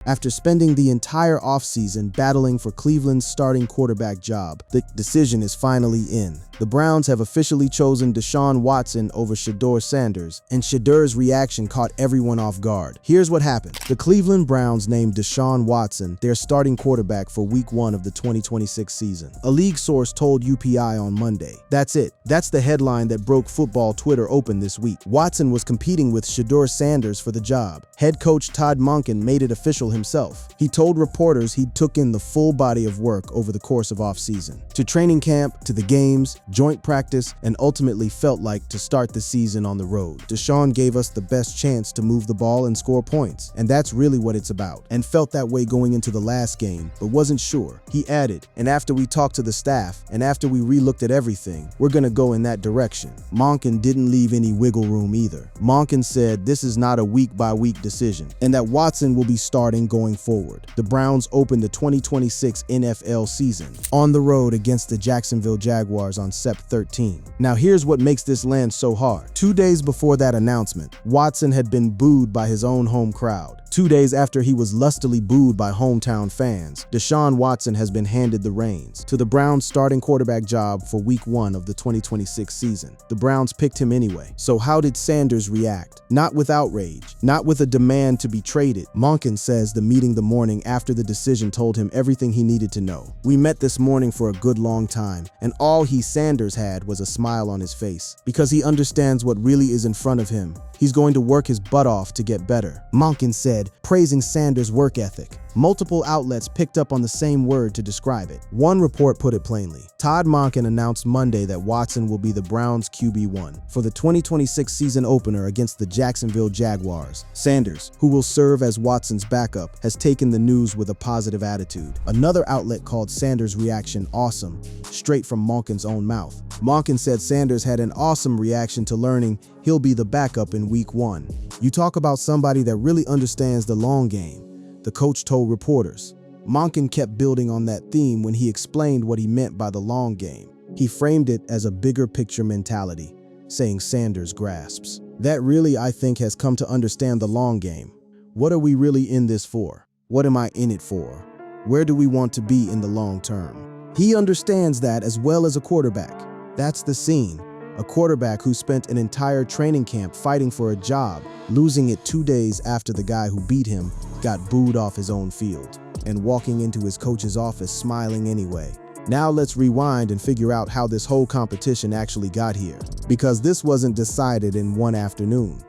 After spending the entire offseason battling for Cleveland's starting quarterback job, the decision is finally in. The Browns have officially chosen Deshaun Watson over Shedeur Sanders, and Shedeur's reaction caught everyone off guard. Here's what happened. The Cleveland Browns named Deshaun Watson their starting quarterback for Week 1 of the 2026 season. A league source told UPI on Monday. That's it. That's the headline that broke football Twitter open this week. Watson was competing with Shedeur Sanders for the job. Head coach Todd Monken made it official himself. He told reporters he took in the full body of work over the course of offseason. To training camp, to the games, joint practice, and ultimately felt like to start the season on the road. Deshaun gave us the best chance to move the ball and score points, and that's really what it's about. And felt that way going into the last game, but wasn't sure. He added, and after we talked to the staff, and after we re-looked at everything, we're gonna go in that direction. Monken didn't leave any wiggle room either. Monken said this is not a week-by-week decision, and that Watson will be starting going forward. The Browns opened the 2026 NFL season on the road against the Jacksonville Jaguars on Sept 13. Now here's what makes this land so hard. 2 days before that announcement, Watson had been booed by his own home crowd. 2 days after he was lustily booed by hometown fans, Deshaun Watson has been handed the reins to the Browns' starting quarterback job for Week 1 of the 2026 season. The Browns picked him anyway. So how did Sanders react? Not with outrage, not with a demand to be traded. Monken says the meeting the morning after the decision told him everything he needed to know. We met this morning for a good long time, and all Sanders had was a smile on his face, because he understands what really is in front of him. He's going to work his butt off to get better, Monken said, praising Sanders' work ethic. Multiple outlets picked up on the same word to describe it. One report put it plainly. Todd Monken announced Monday that Watson will be the Browns' QB1 for the 2026 season opener against the Jacksonville Jaguars. Sanders, who will serve as Watson's backup, has taken the news with a positive attitude. Another outlet called Sanders' reaction awesome, straight from Monken's own mouth. Monken said Sanders had an awesome reaction to learning he'll be the backup in Week 1. You talk about somebody that really understands the long game, the coach told reporters. Monken kept building on that theme when he explained what he meant by the long game. He framed it as a bigger picture mentality, saying Sanders grasps. That really, I think, has come to understand the long game. What are we really in this for? What am I in it for? Where do we want to be in the long term? He understands that as well as a quarterback. That's the scene. A quarterback who spent an entire training camp fighting for a job, losing it 2 days after the guy who beat him got booed off his own field, and walking into his coach's office smiling anyway. Now let's rewind and figure out how this whole competition actually got here, because this wasn't decided in one afternoon.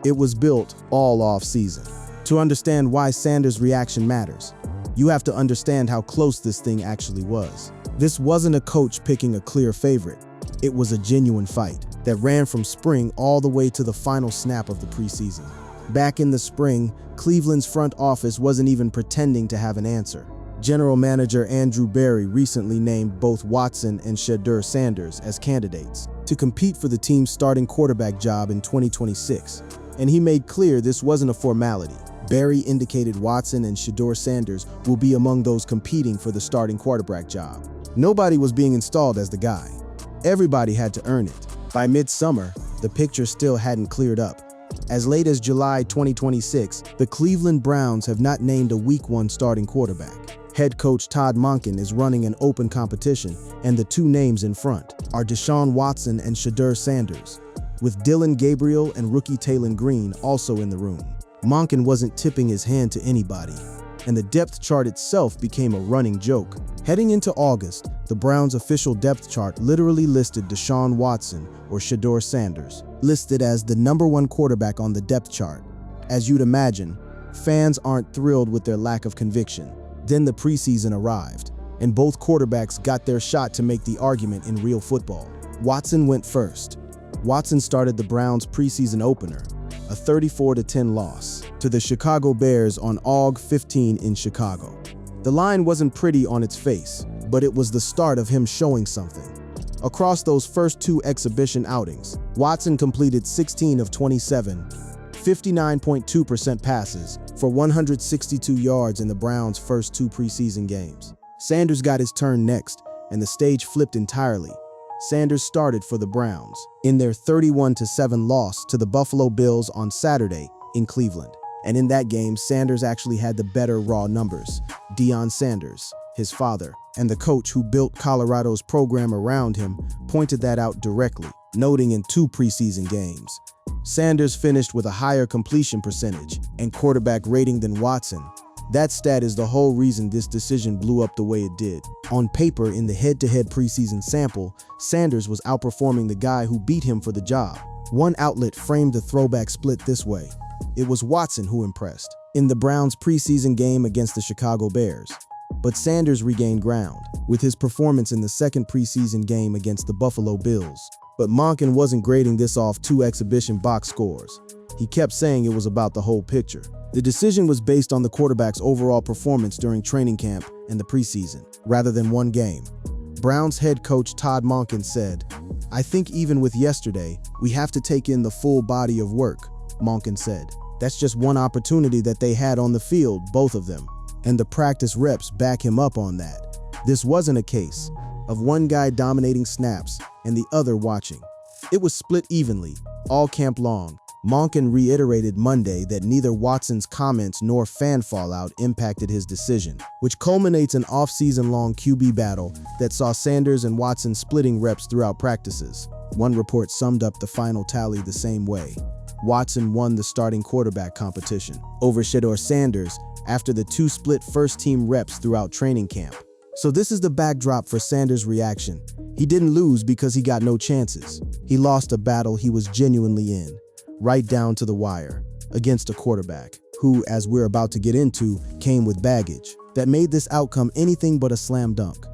It was built all off season. To understand why Sanders' reaction matters, you have to understand how close this thing actually was. This wasn't a coach picking a clear favorite. It was a genuine fight that ran from spring all the way to the final snap of the preseason. Back in the spring, Cleveland's front office wasn't even pretending to have an answer. General Manager Andrew Berry recently named both Watson and Shedeur Sanders as candidates to compete for the team's starting quarterback job in 2026, and he made clear this wasn't a formality. Berry indicated Watson and Shedeur Sanders will be among those competing for the starting quarterback job. Nobody was being installed as the guy. Everybody had to earn it. By midsummer, the picture still hadn't cleared up. As late as July 2026, the Cleveland Browns have not named a Week 1 starting quarterback. Head coach Todd Monken is running an open competition, and the two names in front are Deshaun Watson and Shedeur Sanders, with Dylan Gabriel and rookie Taylor Green also in the room. Monken wasn't tipping his hand to anybody, and the depth chart itself became a running joke. Heading into August, the Browns' official depth chart literally listed Deshaun Watson or Shedeur Sanders, listed as the #1 quarterback on the depth chart. As you'd imagine, fans aren't thrilled with their lack of conviction. Then the preseason arrived, and both quarterbacks got their shot to make the argument in real football. Watson went first. Watson started the Browns' preseason opener, a 34-10 loss to the Chicago Bears on Aug 15 in Chicago. The line wasn't pretty on its face, but it was the start of him showing something. Across those first 2 exhibition outings, Watson completed 16 of 27, 59.2% passes for 162 yards in the Browns' first 2 preseason games. Sanders got his turn next, and the stage flipped entirely. Sanders started for the Browns in their 31-7 loss to the Buffalo Bills on Saturday in Cleveland. And in that game, Sanders actually had the better raw numbers. Deion Sanders, his father, and the coach who built Colorado's program around him pointed that out directly, noting in 2 preseason games. Sanders finished with a higher completion percentage and quarterback rating than Watson. That stat is the whole reason this decision blew up the way it did. On paper, in the head-to-head preseason sample, Sanders was outperforming the guy who beat him for the job. One outlet framed the throwback split this way: it was Watson who impressed in the Browns' preseason game against the Chicago Bears. But Sanders regained ground with his performance in the 2nd preseason game against the Buffalo Bills. But Monken wasn't grading this off 2 exhibition box scores. He kept saying it was about the whole picture. The decision was based on the quarterback's overall performance during training camp and the preseason, rather than one game. Browns head coach Todd Monken said, "I think even with yesterday, we have to take in the full body of work," Monken said. "That's just one opportunity that they had on the field, both of them. And the practice reps back him up on that. This wasn't a case of one guy dominating snaps and the other watching. It was split evenly, all camp long." Monken reiterated Monday that neither Watson's comments nor fan fallout impacted his decision, which culminates an off-season-long QB battle that saw Sanders and Watson splitting reps throughout practices. One report summed up the final tally the same way: Watson won the starting quarterback competition over Shedeur Sanders after the 2 split first-team reps throughout training camp. So this is the backdrop for Sanders' reaction. He didn't lose because he got no chances. He lost a battle he was genuinely in, right down to the wire, against a quarterback who, as we're about to get into, came with baggage that made this outcome anything but a slam dunk.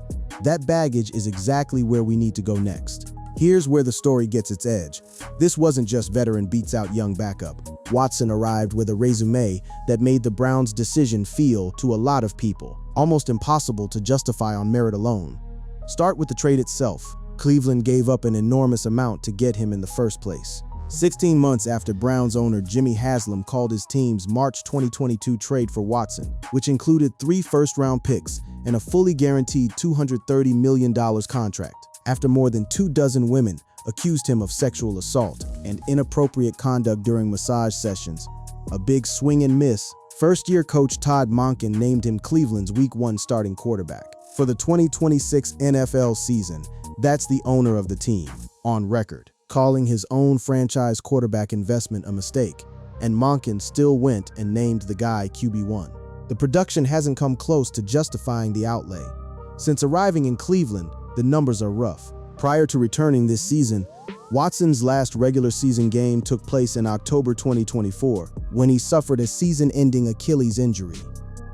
That baggage is exactly where we need to go next. Here's where the story gets its edge. This wasn't just veteran beats out young backup. Watson arrived with a resume that made the Browns' decision feel, to a lot of people, almost impossible to justify on merit alone. Start with the trade itself. Cleveland gave up an enormous amount to get him in the first place. 16 months after Browns owner Jimmy Haslam called his team's March 2022 trade for Watson, which included 3 first-round picks and a fully guaranteed $230 million contract, after more than 24 women accused him of sexual assault and inappropriate conduct during massage sessions. A big swing and miss. First-year coach Todd Monken named him Cleveland's Week 1 starting quarterback for the 2026 NFL season. That's the owner of the team, on record, calling his own franchise quarterback investment a mistake, and Monken still went and named the guy QB1. The production hasn't come close to justifying the outlay. Since arriving in Cleveland, the numbers are rough. Prior to returning this season, Watson's last regular season game took place in October 2024, when he suffered a season-ending Achilles injury.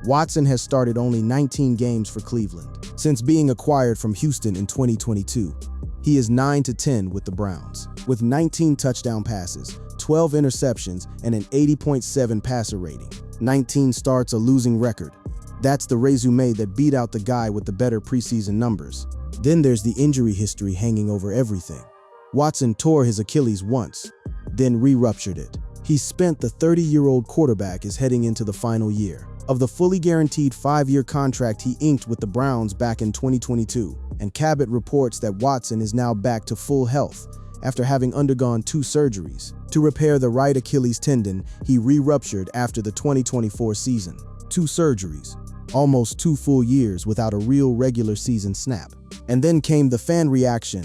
Watson has started only 19 games for Cleveland since being acquired from Houston in 2022. He is 9-10 with the Browns, with 19 touchdown passes, 12 interceptions, and an 80.7 passer rating. 19 starts, a losing record. That's the resume that beat out the guy with the better preseason numbers. Then there's the injury history hanging over everything. Watson tore his Achilles once, then re-ruptured it. He spent the 30-year-old quarterback is heading into the final year of the fully guaranteed 5-year contract he inked with the Browns back in 2022. And Cabot reports that Watson is now back to full health after having undergone 2 surgeries to repair the right Achilles tendon he re-ruptured after the 2024 season. 2 surgeries, almost 2 full years without a real regular season snap. And then came the fan reaction,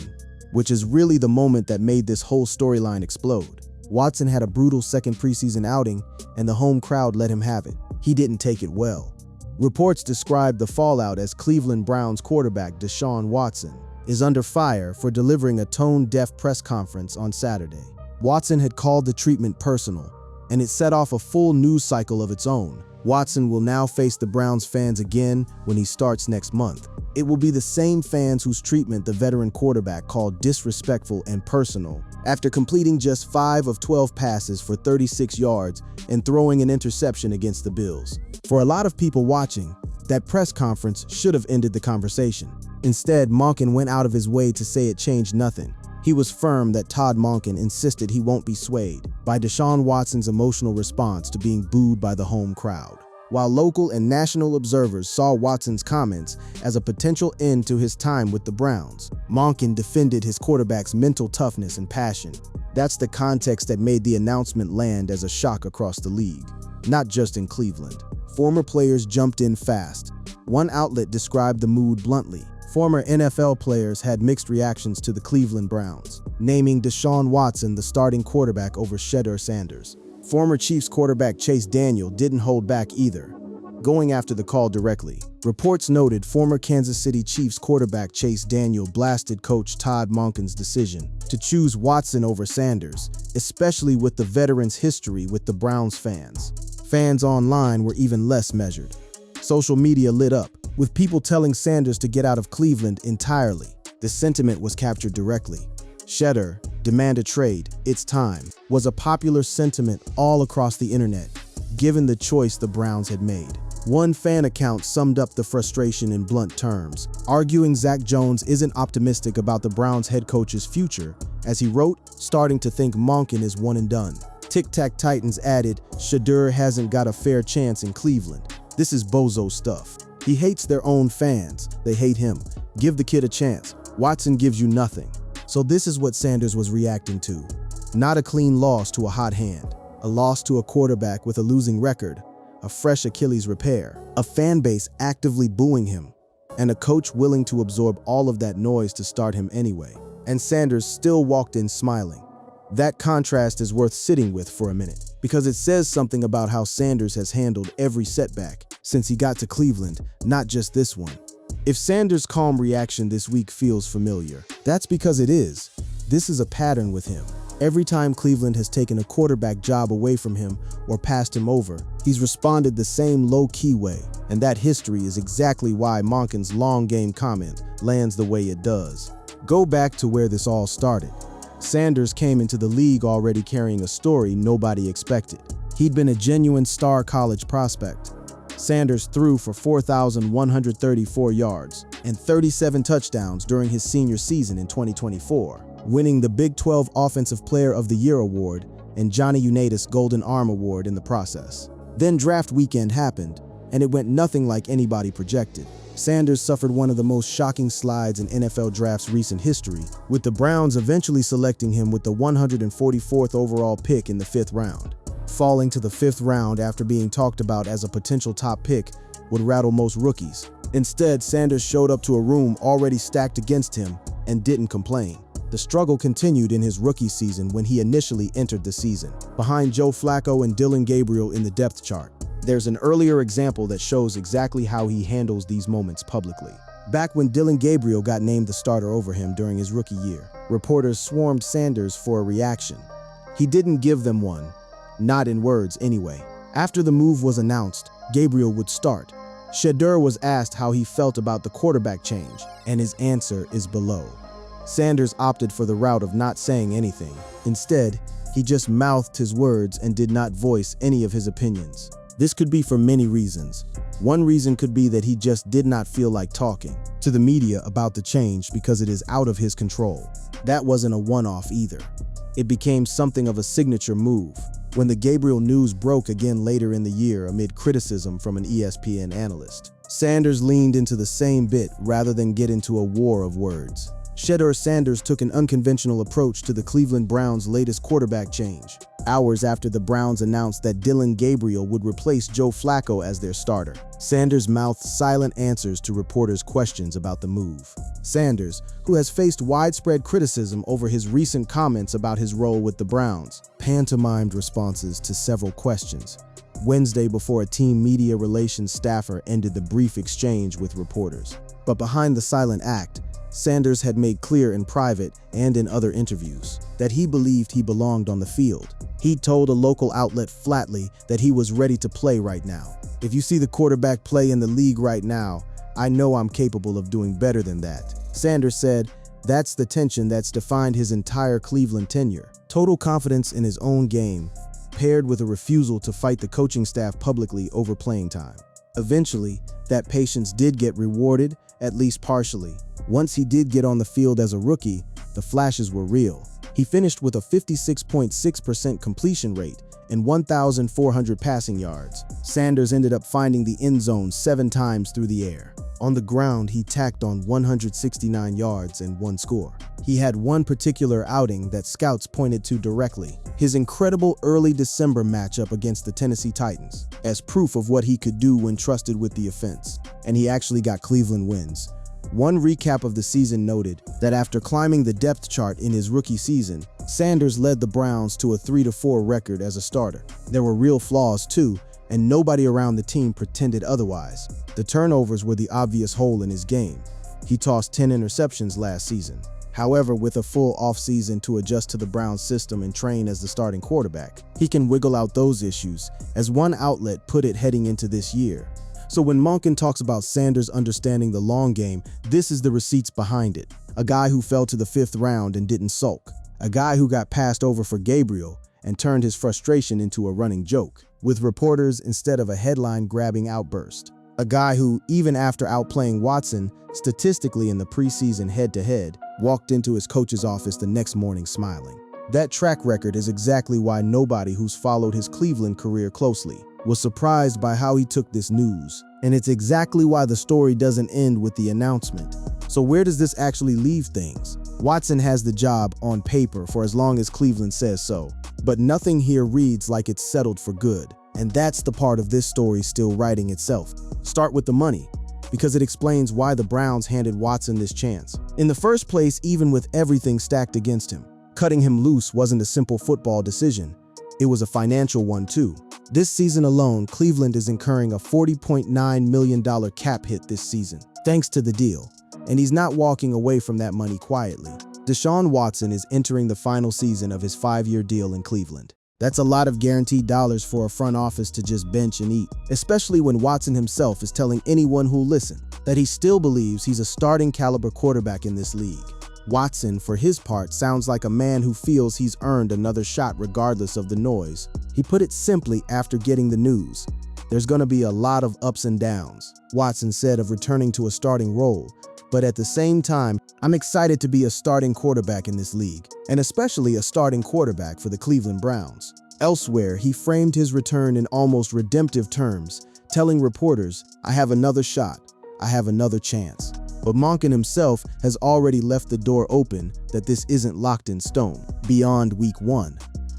which is really the moment that made this whole storyline explode. Watson had a brutal second preseason outing, and the home crowd let him have it. He didn't take it well. Reports described the fallout as Cleveland Browns quarterback Deshaun Watson is under fire for delivering a tone-deaf press conference on Saturday. Watson had called the treatment personal, and it set off a full news cycle of its own. Watson will now face the Browns fans again when he starts next month. It will be the same fans whose treatment the veteran quarterback called disrespectful and personal after completing just 5 of 12 passes for 36 yards and throwing an interception against the Bills. For a lot of people watching, that press conference should have ended the conversation. Instead, Monken went out of his way to say it changed nothing. He was firm that Todd Monken insisted he won't be swayed by Deshaun Watson's emotional response to being booed by the home crowd. While local and national observers saw Watson's comments as a potential end to his time with the Browns, Monken defended his quarterback's mental toughness and passion. That's the context that made the announcement land as a shock across the league. not just in Cleveland. Former players jumped in fast. One outlet described the mood bluntly. Former NFL players had mixed reactions to the Cleveland Browns, naming Deshaun Watson the starting quarterback over Shedeur Sanders. Former Chiefs quarterback Chase Daniel didn't hold back either, going after the call directly. Reports noted former Kansas City Chiefs quarterback Chase Daniel blasted coach Todd Monken's decision to choose Watson over Sanders, especially with the veteran's history with the Browns fans. Fans online were even less measured. Social media lit up, with people telling Sanders to get out of Cleveland entirely. The sentiment was captured directly. Shedeur, demand a trade, it's time, was a popular sentiment all across the internet, given the choice the Browns had made. One fan account summed up the frustration in blunt terms, arguing Zach Jones isn't optimistic about the Browns head coach's future, as he wrote, starting to think Monken is one and done. Tic Tac Titans added, Shedeur hasn't got a fair chance in Cleveland. This is bozo stuff. He hates their own fans. They hate him. Give the kid a chance. Watson gives you nothing. So this is what Sanders was reacting to. Not a clean loss to a hot hand. A loss to a quarterback with a losing record. A fresh Achilles repair. A fan base actively booing him. And a coach willing to absorb all of that noise to start him anyway. And Sanders still walked in smiling. That contrast is worth sitting with for a minute, because it says something about how Sanders has handled every setback since he got to Cleveland, not just this one. If Sanders' calm reaction this week feels familiar, that's because it is. This is a pattern with him. Every time Cleveland has taken a quarterback job away from him or passed him over, he's responded the same low-key way, and that history is exactly why Monken's long-game comment lands the way it does. Go back to where this all started. Sanders came into the league already carrying a story nobody expected. He'd been a genuine star college prospect. Sanders threw for 4,134 yards and 37 touchdowns during his senior season in 2024, winning the Big 12 Offensive Player of the Year award and Johnny Unitas Golden Arm Award in the process. Then draft weekend happened, and it went nothing like anybody projected. Sanders suffered one of the most shocking slides in NFL draft's recent history, with the Browns eventually selecting him with the 144th overall pick in the 5th round. Falling to the 5th round after being talked about as a potential top pick would rattle most rookies. Instead, Sanders showed up to a room already stacked against him and didn't complain. The struggle continued in his rookie season when he initially entered the season, behind Joe Flacco and Dillon Gabriel in the depth chart. There's an earlier example that shows exactly how he handles these moments publicly. Back when Dillon Gabriel got named the starter over him during his rookie year, reporters swarmed Sanders for a reaction. He didn't give them one, not in words anyway. After the move was announced, Gabriel would start. Shedeur was asked how he felt about the quarterback change, and his answer is below. Sanders opted for the route of not saying anything. Instead, he just mouthed his words and did not voice any of his opinions. This could be for many reasons. One reason could be that he just did not feel like talking to the media about the change because it is out of his control. That wasn't a one-off either. It became something of a signature move. When the Gabriel news broke again later in the year amid criticism from an ESPN analyst, Sanders leaned into the same bit rather than get into a war of words. Shedeur Sanders took an unconventional approach to the Cleveland Browns' latest quarterback change, hours after the Browns announced that Dillon Gabriel would replace Joe Flacco as their starter. Sanders mouthed silent answers to reporters' questions about the move. Sanders, who has faced widespread criticism over his recent comments about his role with the Browns, pantomimed responses to several questions Wednesday before a team media relations staffer ended the brief exchange with reporters. But behind the silent act, Sanders had made clear in private and in other interviews that he believed he belonged on the field. He told a local outlet flatly that he was ready to play right now. If you see the quarterback play in the league right now, I know I'm capable of doing better than that. Sanders said that's the tension that's defined his entire Cleveland tenure. Total confidence in his own game, paired with a refusal to fight the coaching staff publicly over playing time. Eventually, that patience did get rewarded, at least partially. Once he did get on the field as a rookie, the flashes were real. He finished with a 56.6% completion rate and 1,400 passing yards. Sanders ended up finding the end zone 7 times through the air. On the ground, he tacked on 169 yards and 1 score. He had one particular outing that scouts pointed to directly: his incredible early December matchup against the Tennessee Titans, as proof of what he could do when trusted with the offense. And he actually got Cleveland wins. One recap of the season noted that after climbing the depth chart in his rookie season, Sanders led the Browns to a 3-4 record as a starter. There were real flaws too, and nobody around the team pretended otherwise. The turnovers were the obvious hole in his game. He tossed 10 interceptions last season. However, with a full offseason to adjust to the Browns system and train as the starting quarterback, he can wiggle out those issues, as one outlet put it heading into this year. So when Monken talks about Sanders understanding the long game, this is the receipts behind it. A guy who fell to the 5th round and didn't sulk. A guy who got passed over for Gabriel and turned his frustration into a running joke, with reporters instead of a headline-grabbing outburst. A guy who, even after outplaying Watson statistically in the preseason head-to-head, walked into his coach's office the next morning smiling. That track record is exactly why nobody who's followed his Cleveland career closely was surprised by how he took this news. And it's exactly why the story doesn't end with the announcement. So where does this actually leave things? Watson has the job on paper for as long as Cleveland says so, but nothing here reads like it's settled for good. And that's the part of this story still writing itself. Start with the money, because it explains why the Browns handed Watson this chance. In the first place, even with everything stacked against him, cutting him loose wasn't a simple football decision. It was a financial one too. This season alone, Cleveland is incurring a $40.9 million cap hit this season, thanks to the deal. And he's not walking away from that money quietly. Deshaun Watson is entering the final season of his 5-year deal in Cleveland. That's a lot of guaranteed dollars for a front office to just bench and eat, especially when Watson himself is telling anyone who'll listen that he still believes he's a starting caliber quarterback in this league. Watson, for his part, sounds like a man who feels he's earned another shot regardless of the noise. He put it simply after getting the news: there's going to be a lot of ups and downs, Watson said of returning to a starting role. But at the same time, I'm excited to be a starting quarterback in this league, and especially a starting quarterback for the Cleveland Browns. Elsewhere, he framed his return in almost redemptive terms, telling reporters, "I have another shot. I have another chance." But Monken himself has already left the door open that this isn't locked in stone beyond week 1.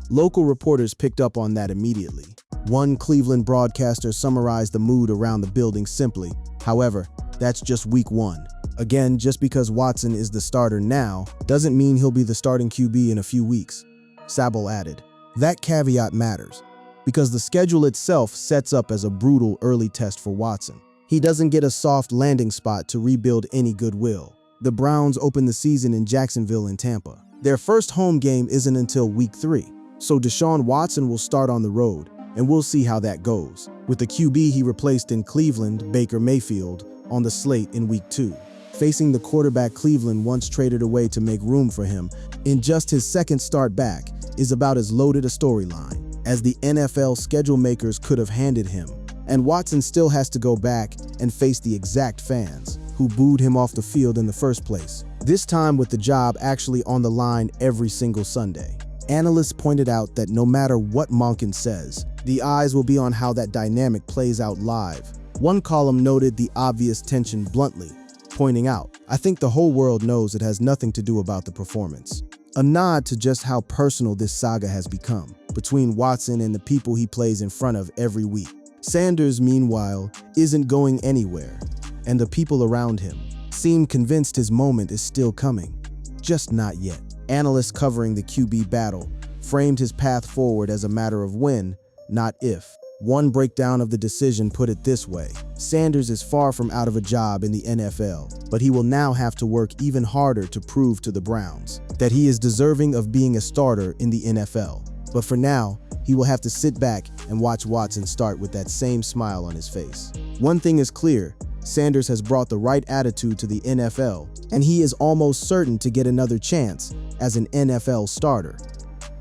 Local reporters picked up on that immediately. One Cleveland broadcaster summarized the mood around the building simply, "However, that's just week 1. Again, just because Watson is the starter now doesn't mean he'll be the starting QB in a few weeks," Sabol added. That caveat matters, because the schedule itself sets up as a brutal early test for Watson. He doesn't get a soft landing spot to rebuild any goodwill. The Browns open the season in Jacksonville and Tampa. Their first home game isn't until week 3, so Deshaun Watson will start on the road, and we'll see how that goes, with the QB he replaced in Cleveland, Baker Mayfield, on the slate in week 2. Facing the quarterback Cleveland once traded away to make room for him in just his second start back is about as loaded a storyline as the NFL schedule makers could have handed him. And Watson still has to go back and face the exact fans who booed him off the field in the first place, this time with the job actually on the line every single Sunday. Analysts pointed out that no matter what Monken says, the eyes will be on how that dynamic plays out live. One column noted the obvious tension bluntly, pointing out, "I think the whole world knows it has nothing to do about the performance." A nod to just how personal this saga has become between Watson and the people he plays in front of every week. Sanders, meanwhile, isn't going anywhere, and the people around him seem convinced his moment is still coming, just not yet. Analysts covering the QB battle framed his path forward as a matter of when, not if. One breakdown of the decision put it this way: Sanders is far from out of a job in the NFL, but he will now have to work even harder to prove to the Browns that he is deserving of being a starter in the NFL. But for now, he will have to sit back and watch Watson start with that same smile on his face. One thing is clear: Sanders has brought the right attitude to the NFL, and he is almost certain to get another chance as an NFL starter.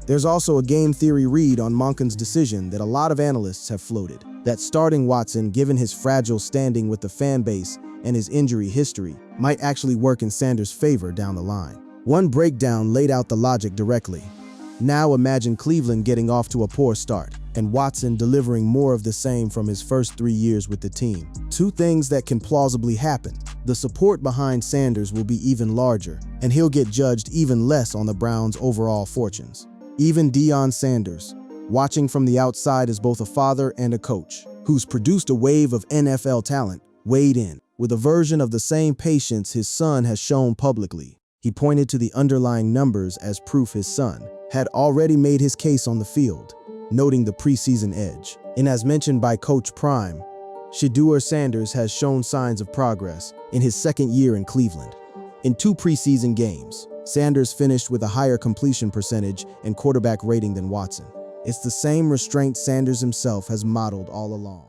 There's also a game theory read on Monken's decision that a lot of analysts have floated, that starting Watson, given his fragile standing with the fan base and his injury history, might actually work in Sanders' favor down the line. One breakdown laid out the logic directly. Now imagine Cleveland getting off to a poor start, and Watson delivering more of the same from his first 3 years with the team. Two things that can plausibly happen. The support behind Sanders will be even larger, and he'll get judged even less on the Browns' overall fortunes. Even Deion Sanders, watching from the outside as both a father and a coach, who's produced a wave of NFL talent, weighed in with a version of the same patience his son has shown publicly. He pointed to the underlying numbers as proof his son had already made his case on the field, noting the preseason edge. And as mentioned by Coach Prime, Shedeur Sanders has shown signs of progress in his second year in Cleveland. In 2 preseason games, Sanders finished with a higher completion percentage and quarterback rating than Watson. It's the same restraint Sanders himself has modeled all along.